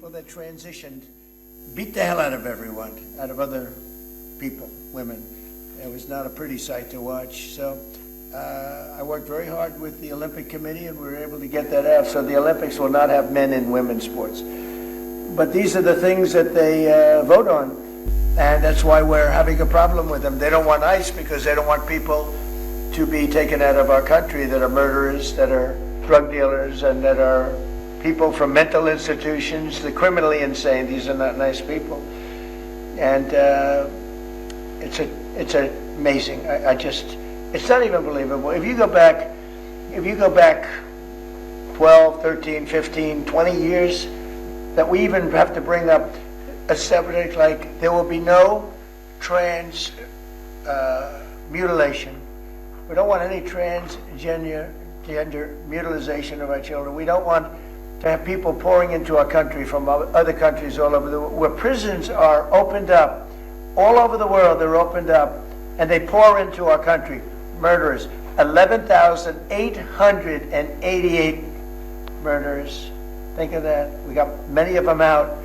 people that transitioned beat the hell out of everyone, out of other people, women. It was not a pretty sight to watch. So I worked very hard with the Olympic Committee, and we were able to get that out. So the Olympics will not have men in women's sports. But these are the things that they vote on, and that's why we're having a problem with them. They don't want ICE because they don't want people to be taken out of our country that are murderers, that are drug dealers, and that are people from mental institutions, the criminally insane. These are not nice people. And it's amazing. It's not even believable. If you go back 12, 13, 15, 20 years, that we even have to bring up a subject like there will be no trans mutilation. We don't want any transgender mutilization of our children. We don't want to have people pouring into our country from other countries all over the world, where prisons are opened up. All over the world, they're opened up, and they pour into our country. Murderers. 11,888 murderers. Think of that. We got many of them out.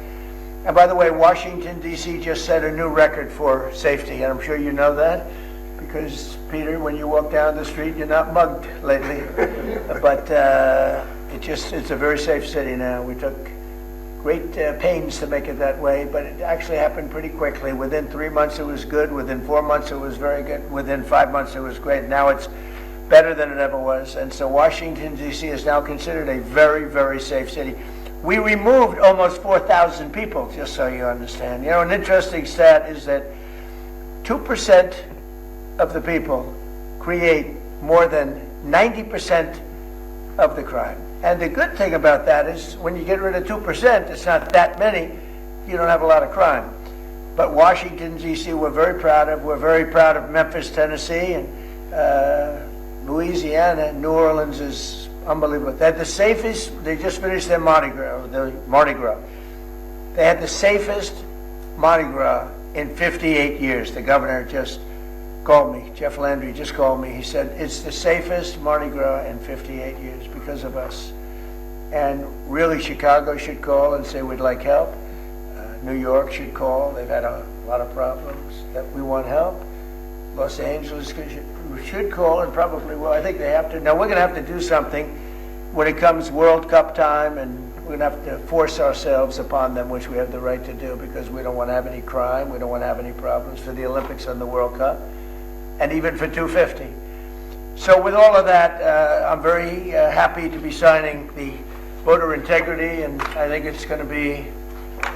And by the way, Washington, D.C. just set a new record for safety, and I'm sure you know that, because, Peter, when you walk down the street, you're not mugged lately. But it's a very safe city now. We took great pains to make it that way, but it actually happened pretty quickly. Within 3 months, it was good. Within 4 months, it was very good. Within 5 months, it was great. Now it's better than it ever was. And so Washington, D.C. is now considered a very, very safe city. We removed almost 4,000 people, just so you understand. You know, an interesting stat is that 2% of the people create more than 90% of the crime. And the good thing about that is when you get rid of 2%, it's not that many, you don't have a lot of crime. But Washington, D.C., we're very proud of. We're very proud of Memphis, Tennessee, and Louisiana. New Orleans is unbelievable. They had the safest, they just finished their Mardi Gras. They had the safest Mardi Gras in 58 years. The governor just called me. Jeff Landry just called me. He said, it's the safest Mardi Gras in 58 years because of us. And really, Chicago should call and say we'd like help. New York should call. They've had a lot of problems that we want help. Los Angeles should call and probably will. I think they have to. Now, we're going to have to do something when it comes World Cup time, and we're going to have to force ourselves upon them, which we have the right to do, because we don't want to have any crime. We don't want to have any problems for the Olympics and the World Cup, and even for 250. So with all of that, I'm very happy to be signing the voter integrity, and I think it's going to be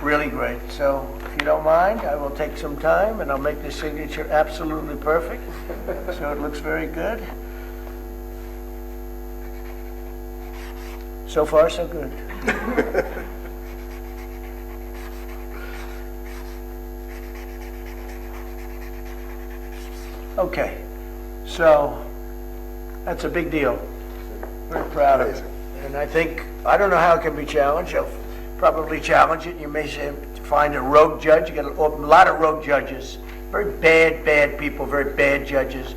really great. So if you don't mind, I will take some time, and I'll make the signature absolutely perfect, so it looks very good. So far, so good. Okay, so that's a big deal. Very proud of it. And I don't know how it can be challenged. I'll probably challenge it. You may find a rogue judge. You get a lot of rogue judges. Very bad people, very bad judges.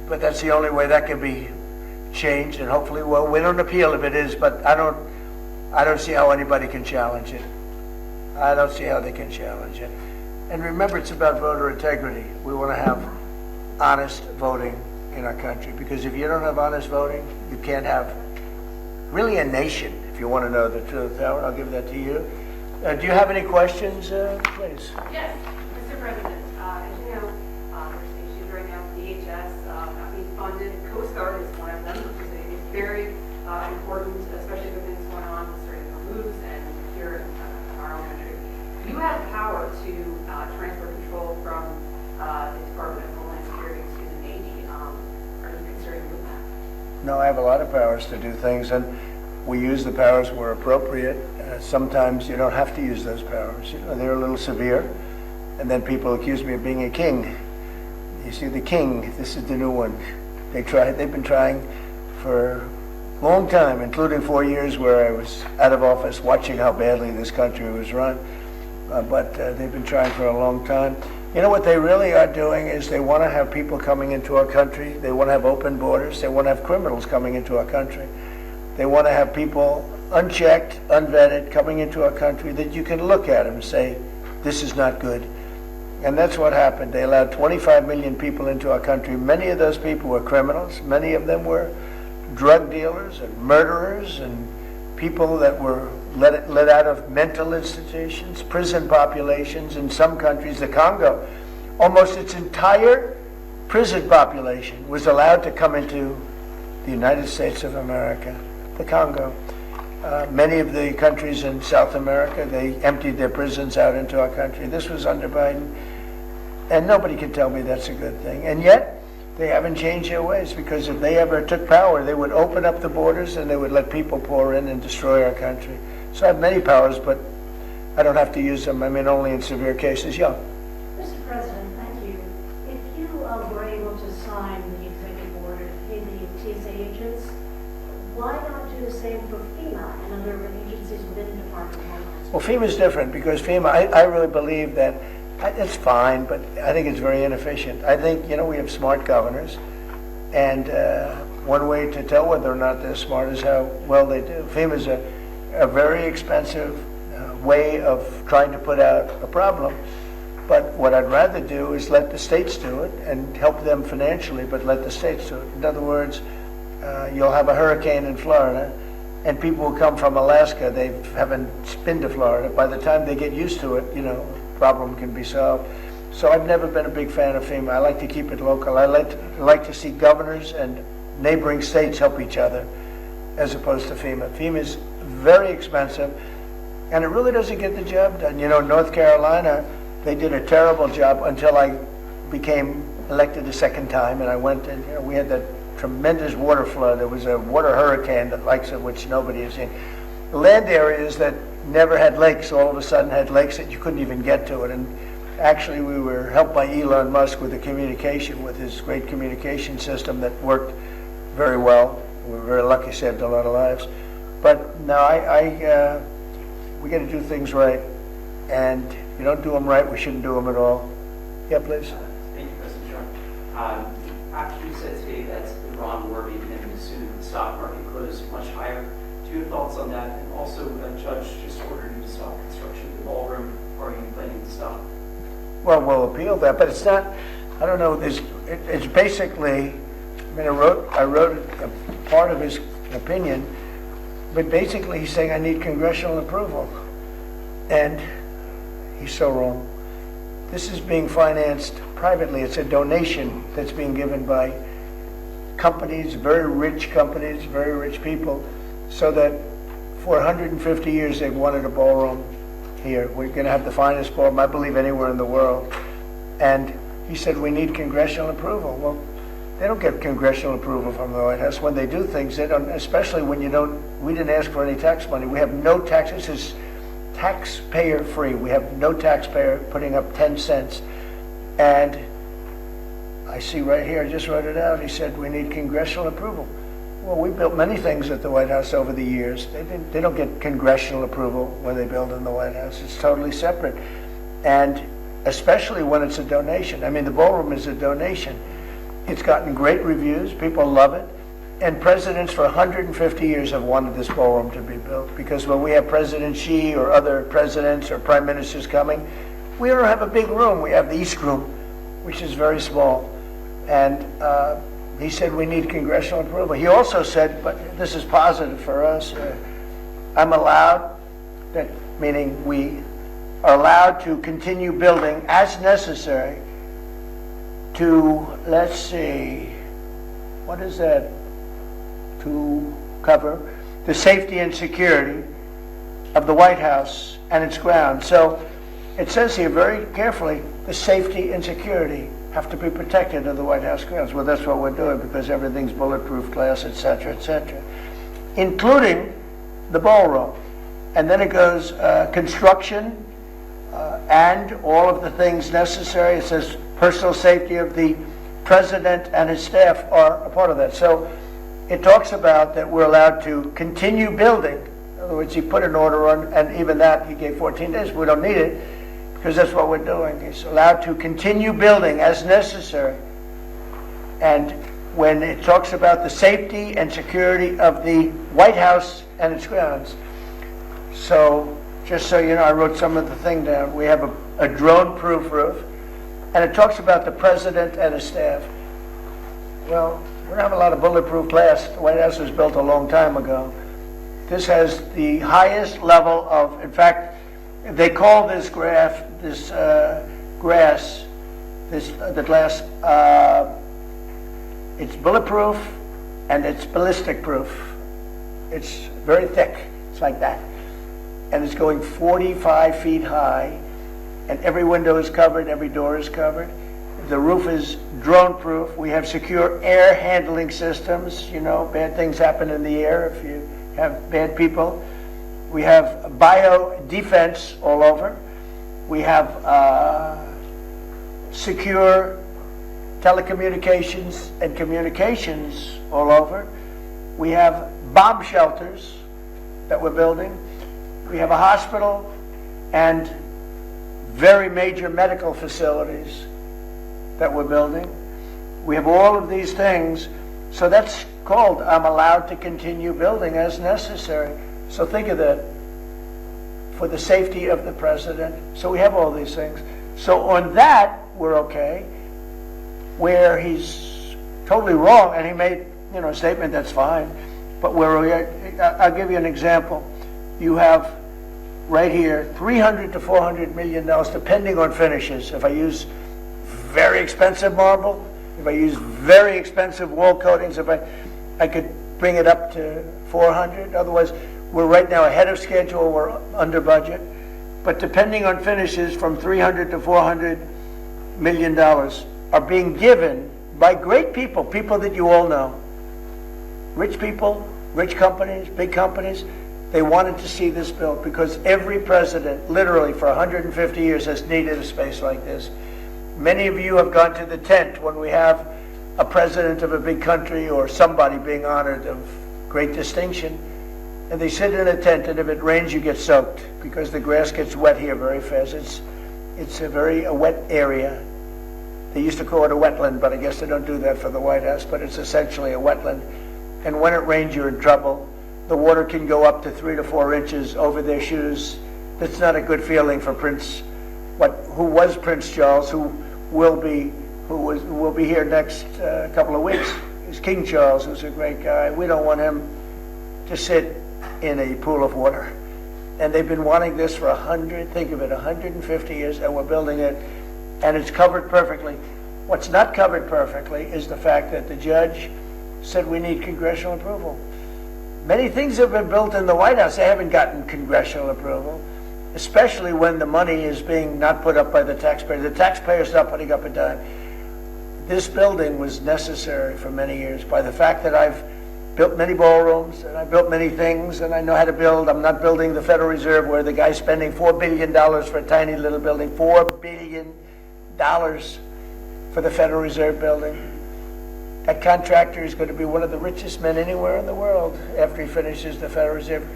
But that's the only way that can be changed. And hopefully we'll win an appeal if it is. But I don't see how anybody can challenge it. I don't see how they can challenge it. And remember, it's about voter integrity. We want to have honest voting in our country, because if you don't have honest voting, you can't have really a nation, if you want to know the truth. Howard, I'll give that to you. Do you have any questions, please? Yes, Mr. President. As you know, there's issues right now with DHS not being funded. Coast Guard is one of them, which is very important, especially with things going on with certain moves and here in our own country. You have the power to transfer control from the Department of Homeland Security to the Navy. Are you concerned with that? No, I have a lot of powers to do things, and we use the powers where appropriate. Sometimes you don't have to use those powers. You know, they're a little severe. And then people accuse me of being a king. You see, the king, this is the new one. They've been trying for a long time, including 4 years where I was out of office watching how badly this country was run. But they've been trying for a long time. You know what they really are doing is they want to have people coming into our country. They want to have open borders. They want to have criminals coming into our country. They want to have people unchecked, unvetted, coming into our country that you can look at them and say, this is not good. And that's what happened. They allowed 25 million people into our country. Many of those people were criminals. Many of them were drug dealers and murderers and people that were let out of mental institutions, prison populations. In some countries, the Congo, almost its entire prison population was allowed to come into the United States of America, the Congo. Many of the countries in South America, they emptied their prisons out into our country. This was under Biden. And nobody can tell me that's a good thing. And yet, they haven't changed their ways, because if they ever took power, they would open up the borders and they would let people pour in and destroy our country. So I have many powers, but I don't have to use them. I mean, only in severe cases. Yeah. Mr. President, thank you. If you were able to sign the executive order to pay the TSA agents, why not do the same for FEMA and other agencies within the Department of Homeland? Well, FEMA is different, because FEMA, I really believe that it's fine, but I think it's very inefficient. I think, we have smart governors, and one way to tell whether or not they're smart is how well they do. FEMA is a very expensive way of trying to put out a problem, but what I'd rather do is let the states do it and help them financially, but let the states do it. In other words, you'll have a hurricane in Florida, and people will come from Alaska. They haven't been to Florida. By the time they get used to it, problem can be solved. So I've never been a big fan of FEMA. I like to keep it local. I like to see governors and neighboring states help each other as opposed to FEMA. FEMA is very expensive, and it really doesn't get the job done. North Carolina, they did a terrible job until I became elected a second time, and I went and we had that tremendous water flood. There was a water hurricane, the likes of which nobody has seen. The land areas that never had lakes all of a sudden had lakes that you couldn't even get to it. And actually, we were helped by Elon Musk with the communication, with his great communication system that worked very well. We were very lucky, saved a lot of lives. But no, we got to do things right. And if you don't do them right, we shouldn't do them at all. Yeah, please. Thank you, President Trump. After you said today that the Iran war may be ending soon, the stock market closed much higher. Do you have thoughts on that? And also, a judge just ordered you to stop construction of the ballroom. Are you planning to stop? Well, we'll appeal that, but it's not. I don't know. It's basically. I wrote a part of his opinion, but basically he's saying I need congressional approval, and he's so wrong. This is being financed privately. It's a donation that's being given by companies, very rich people. So that for 150 years they've wanted a ballroom here. We're going to have the finest ballroom, I believe, anywhere in the world. And he said we need congressional approval. Well, they don't get congressional approval from the White House. When they do things, they don't, especially when we didn't ask for any tax money. We have no tax. This is taxpayer free. We have no taxpayer putting up 10 cents. And I see right here, I just wrote it out, he said we need congressional approval. Well, we built many things at the White House over the years. They don't get congressional approval when they build in the White House. It's totally separate. And especially when it's a donation. I mean, the ballroom is a donation. It's gotten great reviews. People love it. And presidents for 150 years have wanted this ballroom to be built, because when we have President Xi or other presidents or prime ministers coming, we don't have a big room. We have the East Room, which is very small. And he said we need congressional approval. He also said, but this is positive for us, I'm allowed, meaning we are allowed to continue building as necessary to, let's see, what is that? To cover the safety and security of the White House and its grounds. So it says here very carefully, the safety and security have to be protected of the White House grounds. Well, that's what we're doing, because everything's bulletproof glass, etc., including the ballroom. And then it goes construction and all of the things necessary. It says personal safety of the president and his staff are a part of that. So it talks about that we're allowed to continue building. In other words, he put an order on, and even that he gave 14 days. We don't need it, because that's what we're doing. He's allowed to continue building as necessary. And when it talks about the safety and security of the White House and its grounds, So, just so you know, I wrote some of the thing down. We have a drone-proof roof, and it talks about the president and his staff. Well, we don't have a lot of bulletproof glass. The White House was built a long time ago. This has the highest level of, in fact, they call this grass, the glass, it's bulletproof and it's ballistic proof. It's very thick. It's like that. And it's going 45 feet high, and every window is covered, every door is covered. The roof is drone-proof. We have secure air handling systems. You know, bad things happen in the air if you have bad people. We have bio-defense all over. We have secure telecommunications and communications all over. We have bomb shelters that we're building. We have a hospital and very major medical facilities that we're building. We have all of these things. So that's called, I'm allowed to continue building as necessary. So think of that, for the safety of the president. So we have all these things. So on that, we're okay. Where he's totally wrong, and he made, you know, a statement that's fine, but I'll give you an example. You have right here $300 to $400 million, depending on finishes. If I use very expensive marble, if I use very expensive wall coatings, if I could bring it up to 400. Otherwise, we're right now ahead of schedule, we're under budget. But depending on finishes, from $300 to $400 million are being given by great people, people that you all know. Rich people, rich companies, big companies. They wanted to see this built because every president, literally for 150 years, has needed a space like this. Many of you have gone to the tent when we have a president of a big country or somebody being honored of great distinction, and they sit in a tent, and if it rains, you get soaked because the grass gets wet here very fast. It's a wet area. They used to call it a wetland, but I guess they don't do that for the White House, but it's essentially a wetland. And when it rains, you're in trouble. The water can go up to 3 to 4 inches over their shoes. That's not a good feeling for who was Prince Charles, who will be here next couple of weeks, is King Charles, who's a great guy. We don't want him to sit in a pool of water. And they've been wanting this for 150 years, and we're building it, and it's covered perfectly. What's not covered perfectly is the fact that the judge said we need congressional approval. Many things have been built in the White House. They haven't gotten congressional approval, especially when the money is being not put up by the taxpayer. The taxpayer's not putting up a dime. This building was necessary for many years by the fact that I've built many ballrooms, and I built many things, and I know how to build. I'm not building the Federal Reserve where the guy's spending $4 billion for a tiny little building. $4 billion for the Federal Reserve building. That contractor is going to be one of the richest men anywhere in the world after he finishes the Federal Reserve.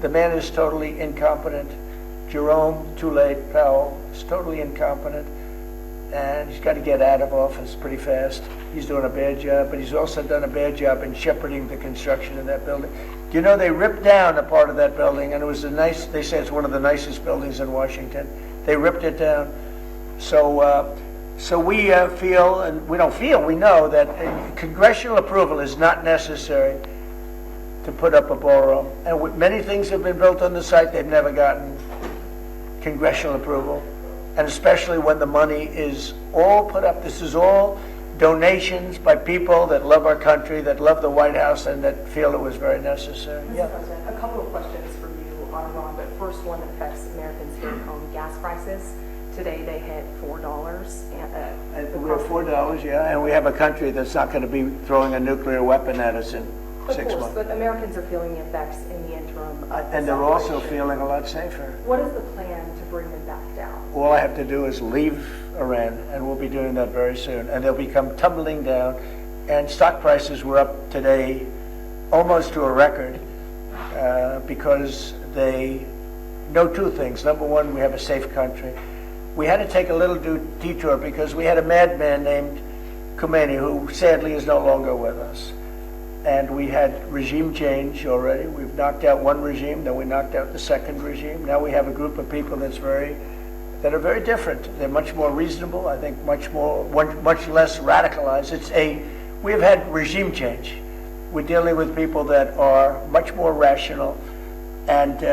The man is totally incompetent. Jerome Too-Late Powell is totally incompetent, and he's got to get out of office pretty fast. He's doing a bad job, but he's also done a bad job in shepherding the construction of that building. You know, they ripped down a part of that building, and it was they say it's one of the nicest buildings in Washington. They ripped it down. So we feel, and we don't feel, we know that congressional approval is not necessary to put up a ballroom. And many things have been built on the site, they've never gotten congressional approval. And especially when the money is all put up. This is all donations by people that love our country, that love the White House, and that feel it was very necessary. Mr. President, a couple of questions for you on Iran, but first one affects Americans here at home, gas prices. Today they hit $4. And we're $4, yeah, and we have a country that's not going to be throwing a nuclear weapon at us in 6 months. But Americans are feeling the effects in the interim. And they're also feeling a lot safer. What is the plan to bring them back down? All I have to do is leave Iran, and we'll be doing that very soon. And they'll become tumbling down. And stock prices were up today almost to a record because they know two things. Number one, we have a safe country. We had to take a little detour because we had a madman named Khomeini who sadly is no longer with us. and we had regime change already. We've knocked out one regime, then we knocked out the second regime. Now we have a group of people that are very different. They're much more reasonable, I think much less radicalized. We have had regime change. We're dealing with people that are much more rational, and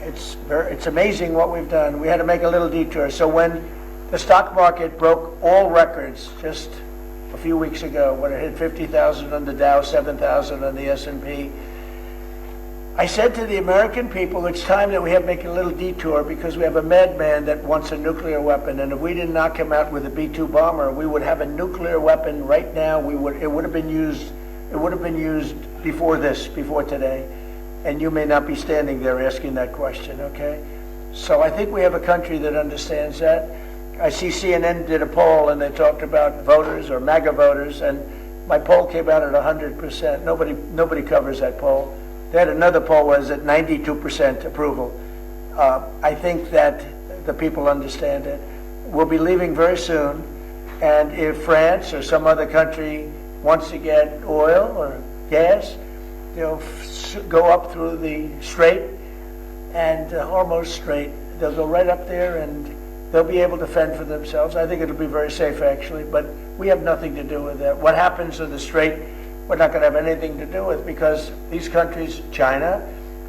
it's amazing what we've done. We had to make a little detour. So when the stock market broke all records just a few weeks ago, when it hit 50,000 on the Dow, 7,000 on the S&P, I said to the American people, it's time that we have to make a little detour because we have a madman that wants a nuclear weapon, and if we didn't knock him out with a B-2 bomber, we would have a nuclear weapon right now. It would have been used before today, and you may not be standing there asking that question, okay? So I think we have a country that understands that. I see CNN did a poll, and they talked about voters or MAGA voters, and my poll came out at 100%. Nobody covers that poll. They had another poll was at 92% approval. I think that the people understand it. We'll be leaving very soon, and if France or some other country wants to get oil or gas, they'll go up through the Strait and Hormuz Strait. They'll go right up there, and they'll be able to fend for themselves. I think it'll be very safe, actually, but we have nothing to do with that. What happens in the Strait, we're not going to have anything to do with, because these countries, China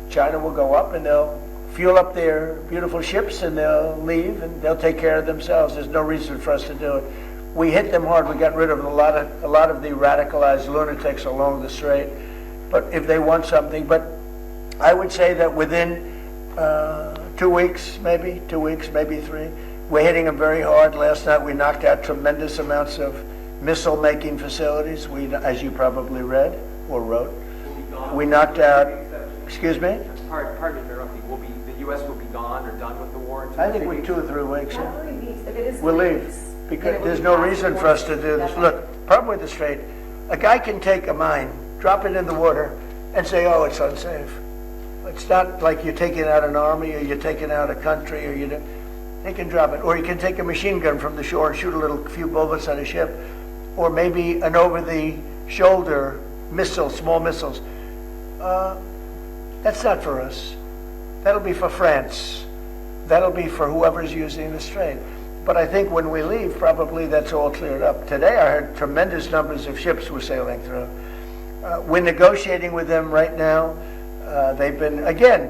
will go up and they'll fuel up their beautiful ships and they'll leave and they'll take care of themselves. There's no reason for us to do it. We hit them hard. We got rid of a lot of the radicalized lunatics along the Strait. But if they want something, but I would say that within 2 weeks, maybe 3, we're hitting them very hard. Last night we knocked out tremendous amounts of missile-making facilities. We, as you probably read or wrote, we knocked out. Excuse me. Pardon interrupting. The U.S. will be gone or done with the war? I think we're 2 or 3 weeks. Not 3 weeks. If it is We'll 3 leave weeks, because there's no reason for us to do this. Look, problem with the Strait, a guy can take a mine, drop it in the water, and say, "Oh, it's unsafe." It's not like you're taking out an army or you're taking out a country, or they can drop it, or you can take a machine gun from the shore and shoot a few bullets at a ship, or maybe an over-the-shoulder missile, small missiles. That's not for us. That'll be for France. That'll be for whoever's using the Strait. But I think when we leave, probably that's all cleared up. Today I heard tremendous numbers of ships were sailing through. We're negotiating with them right now.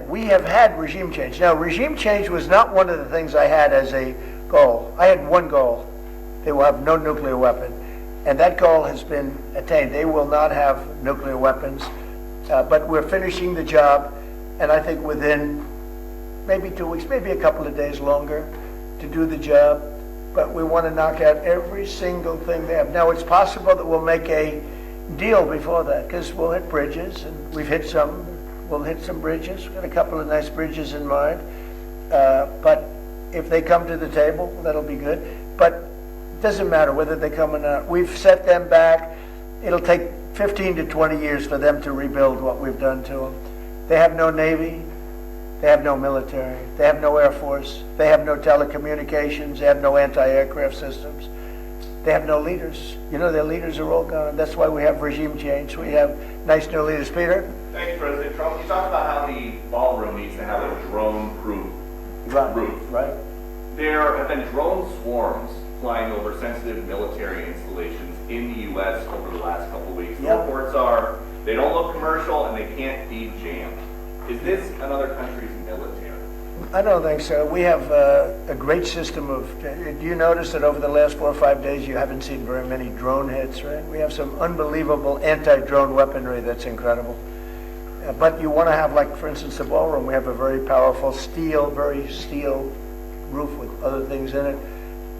We have had regime change. Now, regime change was not one of the things I had as a goal. I had one goal. They will have no nuclear weapon. And that goal has been attained. They will not have nuclear weapons. But we're finishing the job, and I think within maybe 2 weeks, maybe a couple of days longer to do the job. But we want to knock out every single thing they have. Now, it's possible that we'll make a deal before that, because we'll hit bridges, and we've hit some. We'll hit some bridges. We've got a couple of nice bridges in mind. But if they come to the table, that'll be good. But it doesn't matter whether they come or not. We've set them back. It'll take 15 to 20 years for them to rebuild what we've done to them. They have no Navy. They have no military. They have no Air Force. They have no telecommunications. They have no anti-aircraft systems. They have no leaders. Their leaders are all gone. That's why we have regime change. We have nice new leaders. Peter? Thank you, President Trump. You talked about how the ballroom needs to have a drone-proof roof. Right. There have been drone swarms flying over sensitive military installations in the U.S. over the last couple of weeks. The reports are they don't look commercial and they can't be jammed. Is this another country's military? I don't think so. We have a great system of. Do you notice that over the last 4 or 5 days you haven't seen very many drone hits, right? We have some unbelievable anti-drone weaponry that's incredible. But you want to have, like, for instance, the ballroom. We have a very powerful very steel roof with other things in it.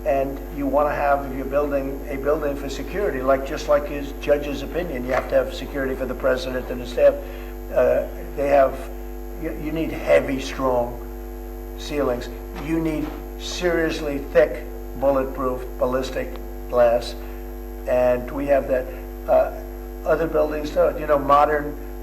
And you want to have, if you're building a building for security, just like his judge's opinion, you have to have security for the president and the staff. You need heavy, strong ceilings. You need seriously thick, bulletproof, ballistic glass. And we have that. Other buildings don't.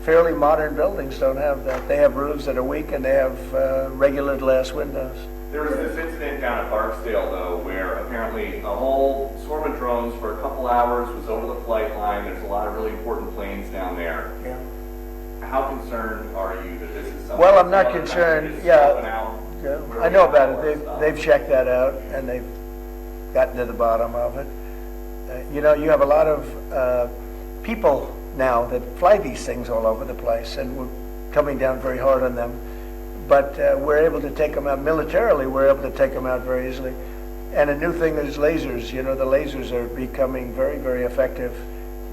Fairly modern buildings don't have that. They have roofs that are weak and they have regular glass windows. There was this incident down at Barksdale, though, where apparently a whole swarm of drones for a couple hours was over the flight line. There's a lot of really important planes down there. Yeah. How concerned are you that this is something? Well, I'm not some other concerned. country is Yeah. scoping out? Yeah, Where I we know have about more it. stuff? They've checked that out, and they've gotten to the bottom of it. You know, you have a lot of people now that fly these things all over the place, and we're coming down very hard on them. But we're able to take them out militarily. We're able to take them out very easily. And a new thing is lasers. You know, the lasers are becoming very, very effective.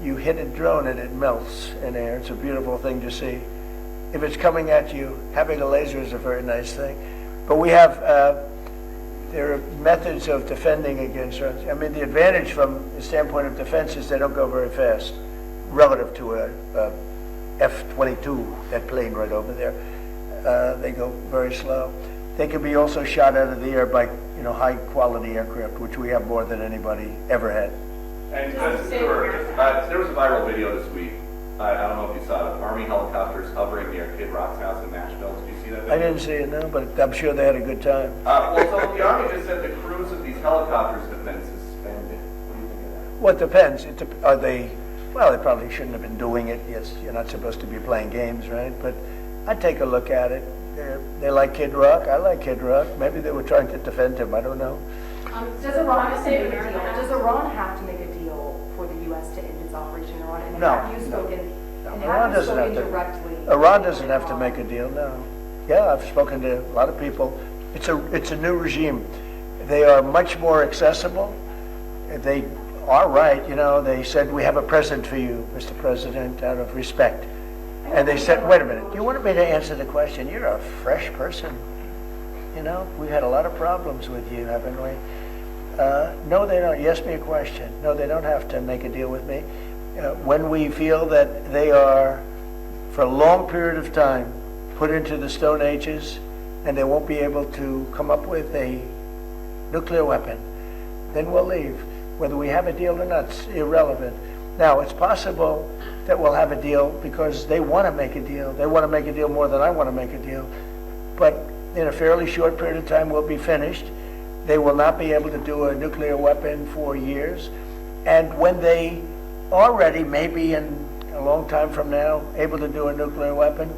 You hit a drone and it melts in air. It's a beautiful thing to see. If it's coming at you, having a laser is a very nice thing. But we have, there are methods of defending against drones. I mean, the advantage from the standpoint of defense is they don't go very fast relative to a F-22, that plane right over there. They go very slow. They can be also shot out of the air by, you know, high-quality aircraft, which we have more than anybody ever had. And there was a viral video this week. I don't know if you saw it. Army helicopters hovering near Kid Rock's house in Nashville. Did you see that video? I didn't see it, no, but I'm sure they had a good time. Well, so the Army just said the crews of these helicopters have been suspended. What do you think of that? Well, it depends. Are they, well, they probably shouldn't have been doing it. Yes, you're not supposed to be playing games, right? But I'd take a look at it. They like Kid Rock. I like Kid Rock. Maybe they were trying to defend him. I don't know. Does Iran have to make a deal? Does Iran have to make a deal for the U.S. to end its operation in Iran? And No, have you spoken? no. And Iran have you doesn't have spoken to. directly? Iran doesn't have to make a deal. No. Yeah, I've spoken to a lot of people. It's a new regime. They are much more accessible. They are right. You know, they said, we have a present for you, Mr. President, out of respect. And they said, wait a minute, you wanted me to answer the question. You're a fresh person. You know, we've had a lot of problems with you, haven't we? No, they don't. You asked me a question. No, they don't have to make a deal with me. When we feel that they are, for a long period of time, put into the Stone Ages, and they won't be able to come up with a nuclear weapon, then we'll leave. Whether we have a deal or not, it's irrelevant. Now, it's possible that we'll have a deal because they want to make a deal. They want to make a deal more than I want to make a deal. But in a fairly short period of time, we'll be finished. They will not be able to do a nuclear weapon for years. And when they are ready, maybe in a long time from now, able to do a nuclear weapon,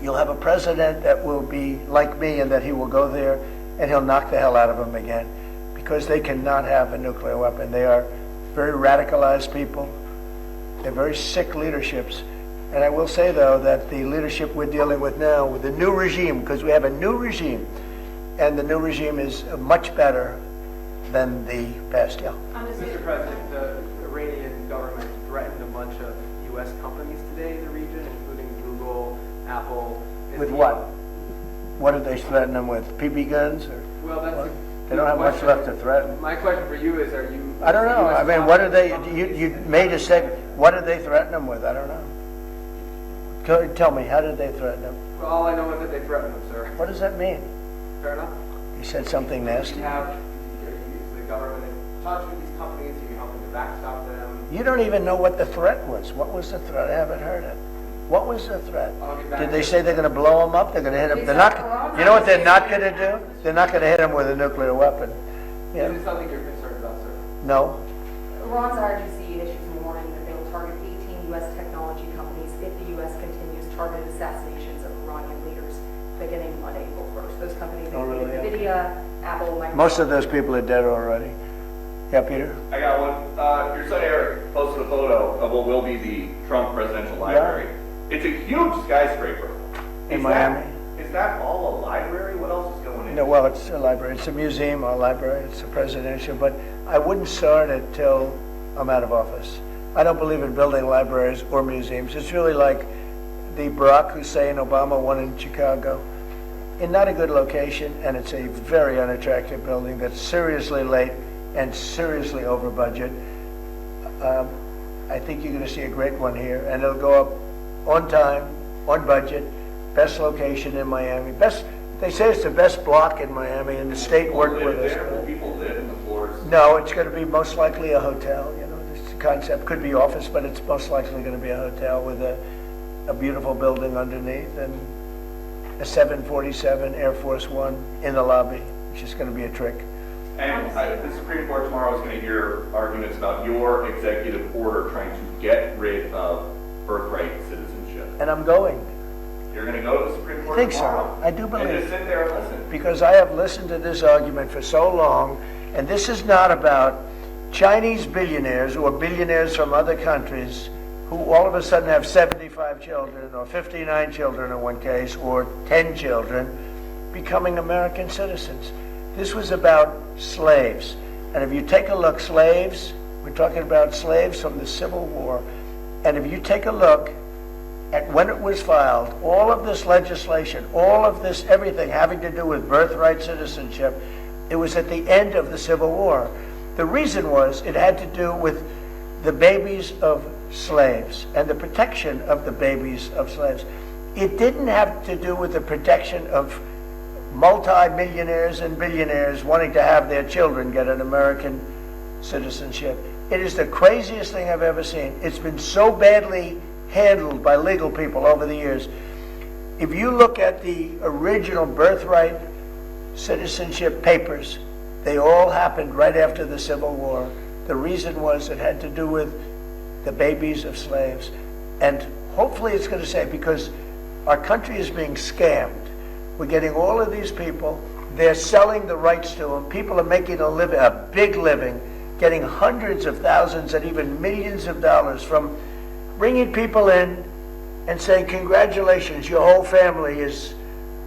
you'll have a president that will be like me and that he will go there and he'll knock the hell out of them again because they cannot have a nuclear weapon. They are very radicalized people. They're very sick leaderships. And I will say, though, that the leadership we're dealing with now, with the new regime, because we have a new regime, and the new regime is much better than the past. Yeah. Mr. President, the Iranian government threatened a bunch of U.S. companies today in the region, including Google, Apple. With what? What did they threaten them with? PB guns? Or Well, that's what? a They don't have much left to threaten. My question for you is, are you... I don't know. I mean, what did they, you made a statement. What did they threaten them with? I don't know. Tell me, how did they threaten them? Well, all I know is that they threatened them, sir. What does that mean? Fair enough. You said something nasty? Is the government in touch with these companies? Are you helping to backstop them? You don't even know what the threat was. What was the threat? I haven't heard it. What was the threat? Did they say they're going to blow them up? They're going to hit them? They're not. You know what they're not going to do? They're not going to hit them with a nuclear weapon. Is it something you're concerned about, sir? No. Iran's RGC issues a warning that they will target 18 U.S. technology companies if the U.S. continues targeted assassinations of Iranian leaders beginning on April 1st. Those companies include really? NVIDIA, Apple, Microsoft. Most of those people are dead already. Yeah, Peter? I got one. Your son Eric posted a photo of what will be the Trump Presidential Library. It's a huge skyscraper. In Miami? Is that all a library? What else is going in? No, well, it's a library. It's a museum or a library. It's a presidential, but I wouldn't start it till I'm out of office. I don't believe in building libraries or museums. It's really like the Barack Hussein Obama one in Chicago. In not a good location, and it's a very unattractive building that's seriously late and seriously over budget. I think you're going to see a great one here, and it'll go up on time, on budget, best location in Miami. Best. They say it's the best block in Miami, and the state worked with us. Will people live in the floors? No, it's going to be most likely a hotel. You know, this concept could be office, but it's most likely going to be a hotel with a beautiful building underneath, and a 747 Air Force One in the lobby. It's just going to be a trick. And the Supreme Court tomorrow is going to hear arguments about your executive order trying to get rid of birthright citizenship. And I'm going. You're going to go to the Supreme Court I think tomorrow? so. I do believe. And just sit there and listen. Because I have listened to this argument for so long, and this is not about Chinese billionaires or billionaires from other countries who all of a sudden have 75 children or 59 children in one case or 10 children becoming American citizens. This was about slaves. And if you take a look, slaves, we're talking about slaves from the Civil War, and if you take a look at when it was filed, all of this legislation, all of this, everything having to do with birthright citizenship, it was at the end of the Civil War. The reason was it had to do with the babies of slaves and the protection of the babies of slaves. It didn't have to do with the protection of multi-millionaires and billionaires wanting to have their children get an American citizenship. It is the craziest thing I've ever seen. It's been so badly handled by legal people over the years. If you look at the original birthright citizenship papers, they all happened right after the Civil War. The reason was it had to do with the babies of slaves. And hopefully it's going to say, because our country is being scammed. We're getting all of these people, they're selling the rights to them. People are making a big living, getting hundreds of thousands and even millions of dollars from bringing people in and saying, congratulations, your whole family is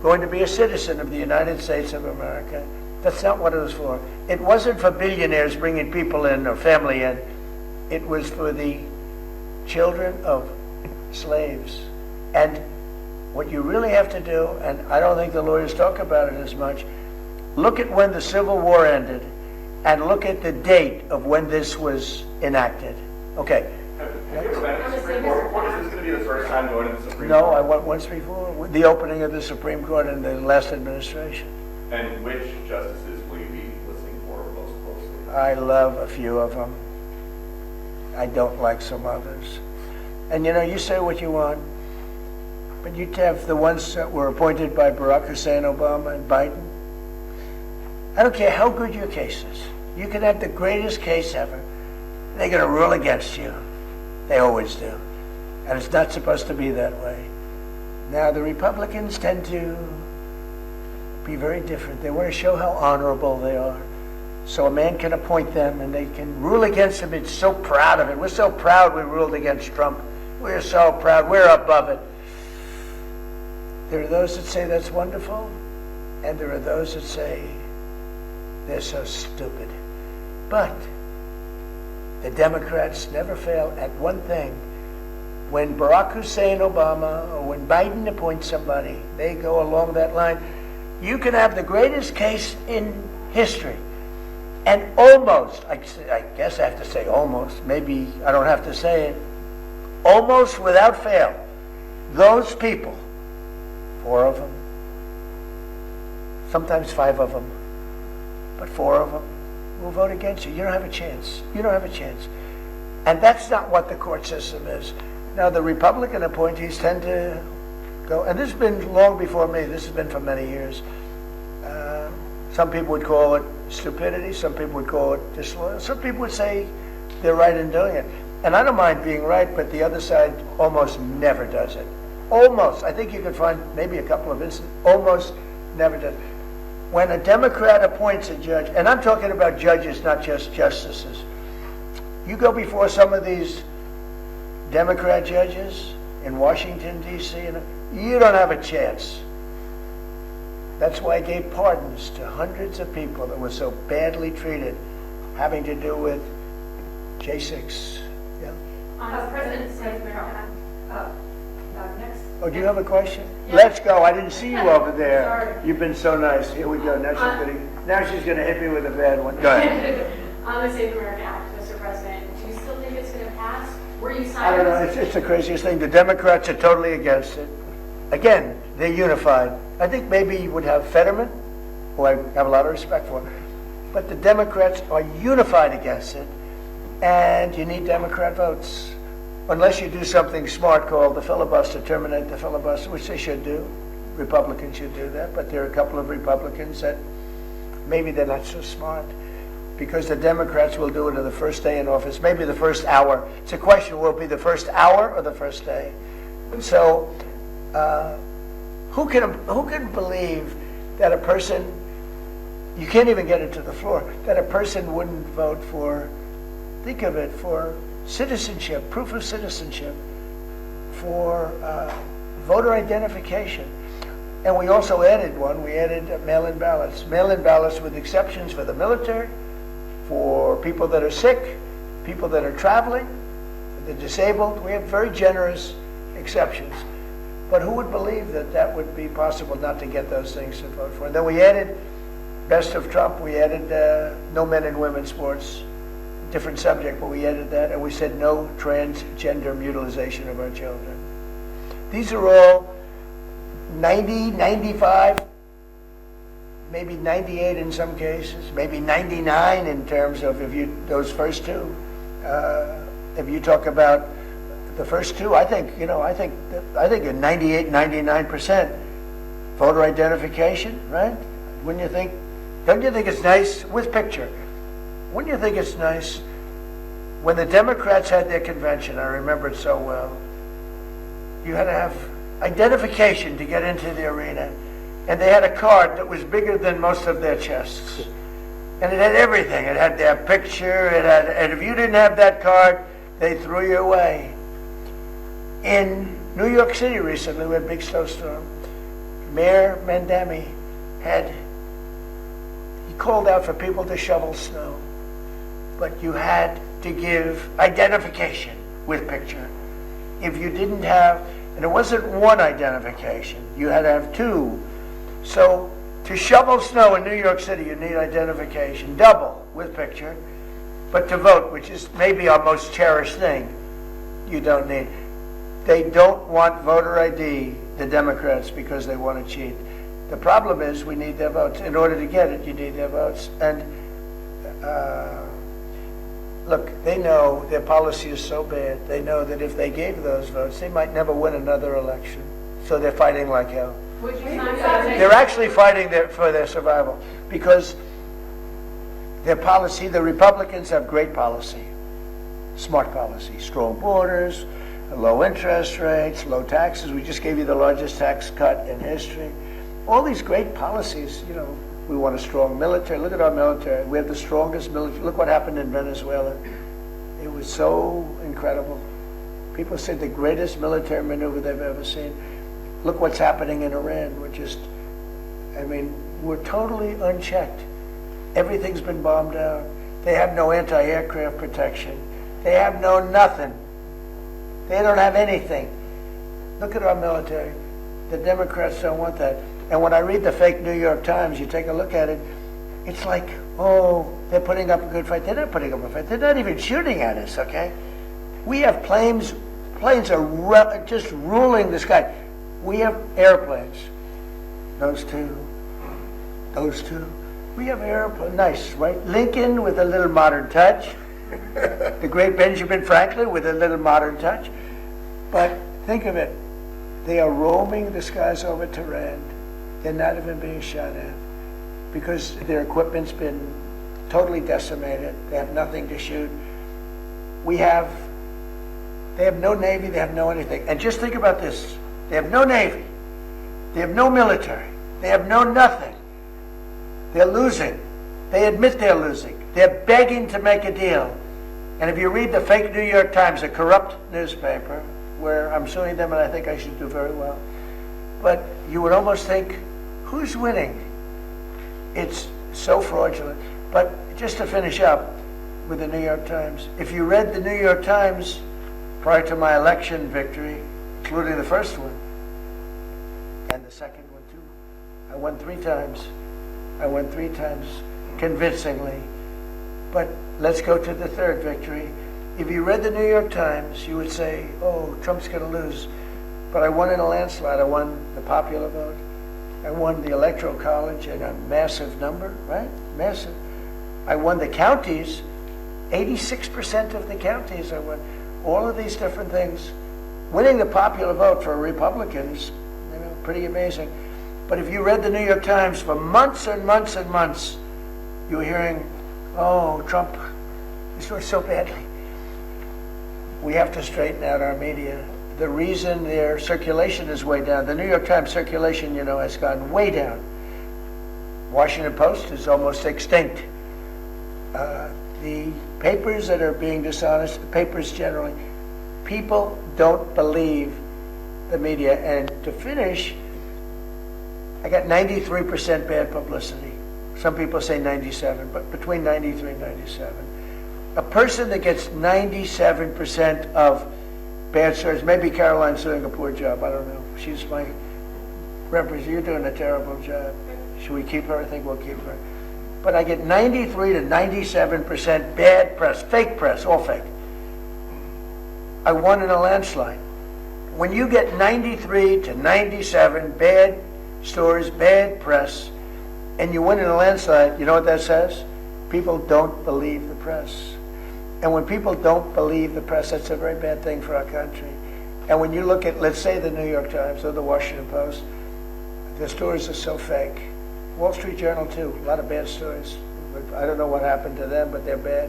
going to be a citizen of the United States of America. That's not what it was for. It wasn't for billionaires bringing people in or family in. It was for the children of slaves. And what you really have to do, and I don't think the lawyers talk about it as much, look at when the Civil War ended and look at the date of when this was enacted. Okay. Have you ever been to the Supreme Court? Is this going to be the first time going to the Supreme Court? No, I went once before, the opening of the Supreme Court in the last administration. And which justices will you be listening for most closely? I love a few of them. I don't like some others. And you know, you say what you want, but you have the ones that were appointed by Barack Hussein Obama and Biden. I don't care how good your case is. You can have the greatest case ever. They're going to rule against you. They always do. And it's not supposed to be that way. Now, the Republicans tend to be very different. They want to show how honorable they are. So a man can appoint them and they can rule against him. It's so proud of it. We're so proud we ruled against Trump. We're so proud. We're above it. There are those that say that's wonderful, and there are those that say they're so stupid. But the Democrats never fail at one thing. When Barack Hussein Obama or when Biden appoints somebody, they go along that line. You can have the greatest case in history. And almost, I guess I have to say almost, maybe I don't have to say it, almost without fail, those people, 4 of them, sometimes 5 of them, but 4 of them will vote against you. You don't have a chance. You don't have a chance. And that's not what the court system is. Now, the Republican appointees tend to go, and this has been long before me, this has been for many years. Some people would call it stupidity, some people would call it disloyal, some people would say they're right in doing it. And I don't mind being right, but the other side almost never does it. Almost. I think you can find maybe a couple of instances, almost never does. When a Democrat appoints a judge, and I'm talking about judges, not just justices, you go before some of these Democrat judges in Washington, D.C., and you don't have a chance. That's why I gave pardons to hundreds of people that were so badly treated, having to do with J6. Yeah. President America, next. Oh, do you have a question? Yeah. Let's go. I didn't see you over there. Sorry. You've been so nice. Here we go. Now she's gonna hit me with a bad one. Go ahead. On the Save America Act, Mr. President, do you still think it's going to pass? Were you I signed? don't know. It's the craziest thing. The Democrats are totally against it. Again, they're unified. I think maybe you would have Fetterman, who I have a lot of respect for, but the Democrats are unified against it, and you need Democrat votes. Unless you do something smart called the filibuster, terminate the filibuster, which they should do. Republicans should do that, but there are a couple of Republicans that maybe they're not so smart, because the Democrats will do it on the first day in office, maybe the first hour. It's a question, will it be the first hour or the first day? So who can believe that a person, you can't even get it to the floor, that a person wouldn't vote for, think of it, for citizenship, proof of citizenship, for voter identification. And we also added one, we added mail-in ballots. Mail-in ballots with exceptions for the military, for people that are sick, people that are traveling, the disabled. We have very generous exceptions. But who would believe that that would be possible not to get those things to vote for? And then we added, best of Trump, we added no men and women sports, different subject, but we added that, and we said no transgender mutilization of our children. These are all 90, 95, maybe 98 in some cases, maybe 99 in terms of those first two. If you talk about the first two, I think at 98, 99% voter identification, right? Wouldn't you think? Don't you think it's nice with picture? Wouldn't you think it's nice when the Democrats had their convention? I remember it so well. You had to have identification to get into the arena, and they had a card that was bigger than most of their chests, and it had everything. It had their picture. And if you didn't have that card, they threw you away. In New York City recently, we had a big snowstorm. Mayor Mandami he called out for people to shovel snow, but you had to give identification with picture. If you didn't have, and it wasn't one identification, you had to have two. So to shovel snow in New York City, you need identification, double with picture. But to vote, which is maybe our most cherished thing, you don't need. They don't want voter ID, the Democrats, because they want to cheat. The problem is we need their votes. In order to get it, you need their votes. And look, they know their policy is so bad. They know that if they gave those votes, they might never win another election. So they're fighting like hell. Would you sign that? They're actually fighting for their survival, because their policy, the Republicans have great policy, smart policy, strong borders, low interest rates, low taxes. We just gave you the largest tax cut in history. All these great policies, we want a strong military. Look at our military. We have the strongest military. Look what happened in Venezuela. It was so incredible. People said the greatest military maneuver they've ever seen. Look what's happening in Iran. We're totally unchecked. Everything's been bombed out. They have no anti-aircraft protection. They have no nothing. They don't have anything. Look at our military. The Democrats don't want that. And when I read the fake New York Times, you take a look at it, it's like, oh, they're putting up a good fight. They're not putting up a fight. They're not even shooting at us, okay? We have planes are just ruling the sky. We have airplanes. Those two. We have airplanes. Nice, right? Lincoln with a little modern touch. The great Benjamin Franklin with a little modern touch. But think of it. They are roaming the skies over Tehran. They're not even being shot at because their equipment's been totally decimated. They have nothing to shoot. They have no Navy, they have no anything. And just think about this. They have no Navy. They have no military. They have no nothing. They're losing. They admit they're losing. They're begging to make a deal. And if you read the fake New York Times, a corrupt newspaper, where I'm suing them and I think I should do very well, but you would almost think, who's winning? It's so fraudulent. But just to finish up with the New York Times, if you read the New York Times prior to my election victory, including the first one, and the second one too, I won 3 times. I won 3 times convincingly. But let's go to the third victory. If you read the New York Times, you would say, oh, Trump's going to lose. But I won in a landslide. I won the popular vote. I won the Electoral College in a massive number, right? Massive. I won the counties, 86% of the counties I won. All of these different things. Winning the popular vote for a Republican is pretty amazing. But if you read the New York Times for months and months and months, you were hearing, oh, Trump is doing so badly. We have to straighten out our media. The reason their circulation is way down, the New York Times circulation, you know, has gone way down. Washington Post is almost extinct. The papers that are being dishonest, the papers generally, people don't believe the media. And to finish, I got 93% bad publicity. Some people say 97, but between 93 and 97. A person that gets 97% of bad stories, maybe Caroline's doing a poor job, I don't know. She's my representative. You're doing a terrible job. Should we keep her? I think we'll keep her. But I get 93 to 97% bad press, fake press, all fake. I won in a landslide. When you get 93 to 97 bad stories, bad press, and you win in a landslide, you know what that says? People don't believe the press. And when people don't believe the press, that's a very bad thing for our country. And when you look at, let's say, the New York Times or the Washington Post, the stories are so fake. Wall Street Journal, too, a lot of bad stories. I don't know what happened to them, but they're bad.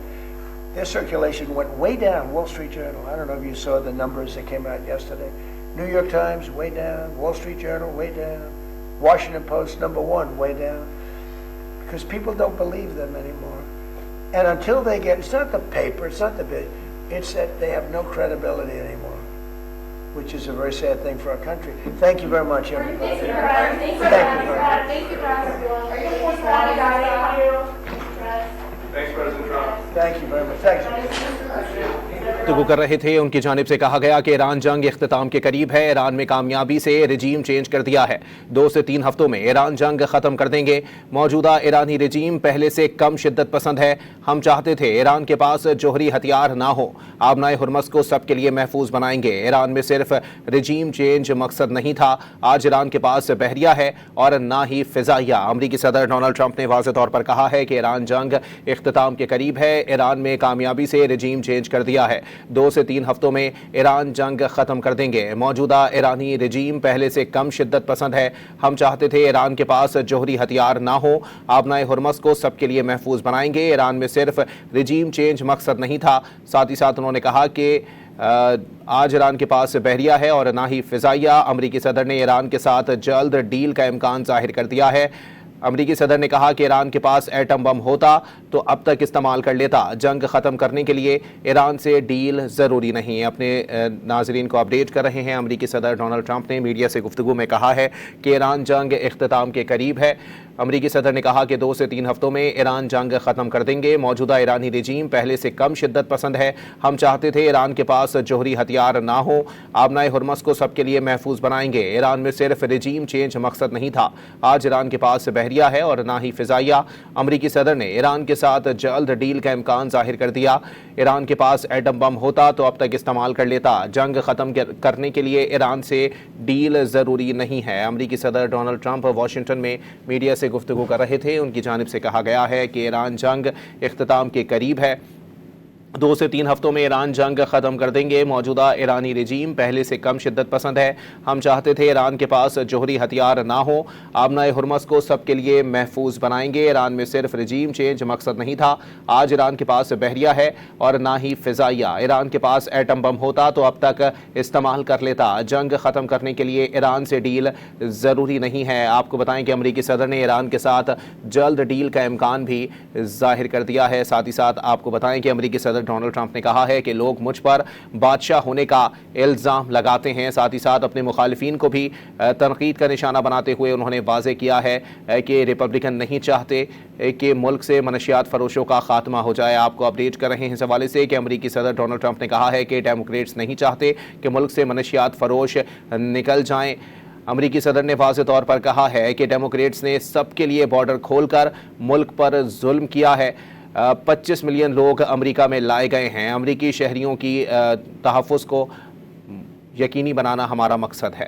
Their circulation went way down. Wall Street Journal, I don't know if you saw the numbers that came out yesterday. New York Times, way down. Wall Street Journal, way down. Washington Post, #1, way down. Because people don't believe them anymore. And until they get, it's not the paper, it's not the big, it's that they have no credibility anymore, which is a very sad thing for our country. Thank you very much, everybody. Thank you, Thanks, President Trump. Thank you very much. Thanks. گفتگو کر رہے تھے. ان کی جانب سے کہا گیا کہ ایران جنگ اختتام کے قریب ہے. ایران میں کامیابی سے رجیم چینج کر دیا ہے. 2 سے 3 ہفتوں میں ایران جنگ ختم کر دیں گے. موجودہ ایرانی رجیم پہلے سے کم شدت پسند ہے. ہم چاہتے تھے ایران کے پاس جوہری ہتھیار نہ ہو. آبنائے ہرمز کو سب کے لیے محفوظ بنائیں گے. ایران میں صرف رجیم چینج مقصد نہیں تھا. آج ایران کے پاس بحریہ ہے اور نہ ہی فضائیہ. امریکی صدر ڈونلڈ ٹرمپ نے واضح طور پر کہا ہے کہ ایران جنگ اختتام کے قریب ہے. ایران میں کامیابی سے رجیم چینج کر دیا ہے. 2 سے 3 ہفتوں میں ایران جنگ ختم کر دیں گے. موجودہ ایرانی رجیم پہلے سے کم شدت پسند ہے. ہم چاہتے تھے ایران کے پاس جوہری ہتھیار نہ ہو. آبنائے ہرمز کو سب کے لیے محفوظ بنائیں گے. ایران میں صرف رجیم چینج مقصد نہیں تھا. ساتھ ہی ساتھ انہوں نے کہا کہ آج ایران کے پاس بحریہ ہے اور نہ ہی فضائیہ. امریکی صدر نے ایران کے ساتھ جلد ڈیل کا امکان ظاہر کر دیا ہے. امریکی صدر نے کہا کہ ایران کے پاس ایٹم بم ہوتا تو اب تک استعمال کر لیتا. جنگ ختم کرنے کے لیے ایران سے ڈیل ضروری نہیں. اپنے ناظرین کو اپڈیٹ کر رہے ہیں. امریکی صدر ڈونلڈ ٹرمپ نے میڈیا سے گفتگو میں کہا ہے کہ ایران جنگ اختتام کے قریب ہے. امریکی صدر نے کہا کہ 2 سے 3 ہفتوں میں ایران جنگ ختم کر دیں گے. موجودہ ایرانی رجیم پہلے سے کم شدت پسند ہے. ہم چاہتے تھے ایران کے پاس جوہری ہتھیار نہ ہو. آبنائے ہرمز کو سب کے لیے محفوظ بنائیں گے. ایران میں صرف رجیم چینج مقصد نہیں تھا. آج ایران کے پاس بحریہ ہے اور نہ ہی فضائیہ. امریکی صدر نے ایران کے ساتھ جلد ڈیل کا امکان ظاہر کر دیا. ایران کے پاس ایٹم بم ہوتا تو اب تک استعمال کر لیتا. جنگ ختم کرنے کے لیے ایران سے ڈیل ضروری نہیں ہے. امریکی صدر ڈونلڈ ٹرمپ واشنگٹن میں میڈیا سے گفتگو کر رہے تھے. ان کی جانب سے کہا گیا ہے کہ ایران جنگ اختتام کے قریب ہے. 2 سے 3 ہفتوں میں ایران جنگ ختم کر دیں گے. موجودہ ایرانی رجیم پہلے سے کم شدت پسند ہے. ہم چاہتے تھے ایران کے پاس جوہری ہتھیار نہ ہو. آبنائے ہرمز کو سب کے لیے محفوظ بنائیں گے. ایران میں صرف رجیم چینج مقصد نہیں تھا. آج ایران کے پاس بحریہ ہے اور نہ ہی فضائیہ. ایران کے پاس ایٹم بم ہوتا تو اب تک استعمال کر لیتا. جنگ ختم کرنے کے لیے ایران سے ڈیل ضروری نہیں ہے. آپ کو بتائیں کہ امریکی صدر نے ایران کے ساتھ جلد ڈیل کا امکان بھی ظاہر کر دیا ہے. ساتھ ہی ساتھ آپ کو بتائیں کہ امریکی صدر ڈونلڈ ٹرمپ نے کہا ہے کہ لوگ مجھ پر بادشاہ ہونے کا الزام لگاتے ہیں. ساتھ ہی ساتھ اپنے مخالفین کو بھی تنقید کا نشانہ بناتے ہوئے انہوں نے واضح کیا ہے کہ ریپبلکن نہیں چاہتے کہ ملک سے منشیات فروشوں کا خاتمہ ہو جائے. آپ کو اپڈیٹ کر رہے ہیں اس حوالے سے کہ امریکی صدر ڈونلڈ ٹرمپ نے کہا ہے کہ ڈیموکریٹس نہیں چاہتے کہ ملک سے منشیات فروش نکل جائیں. امریکی صدر نے واضح طور پر کہا ہے کہ ڈیموکریٹس نے سب کے لیے بارڈر کھول کر ملک پر ظلم کیا ہے. 25 ملین لوگ امریکہ میں لائے گئے ہیں. امریکی شہریوں کی تحفظ کو یقینی بنانا ہمارا مقصد ہے.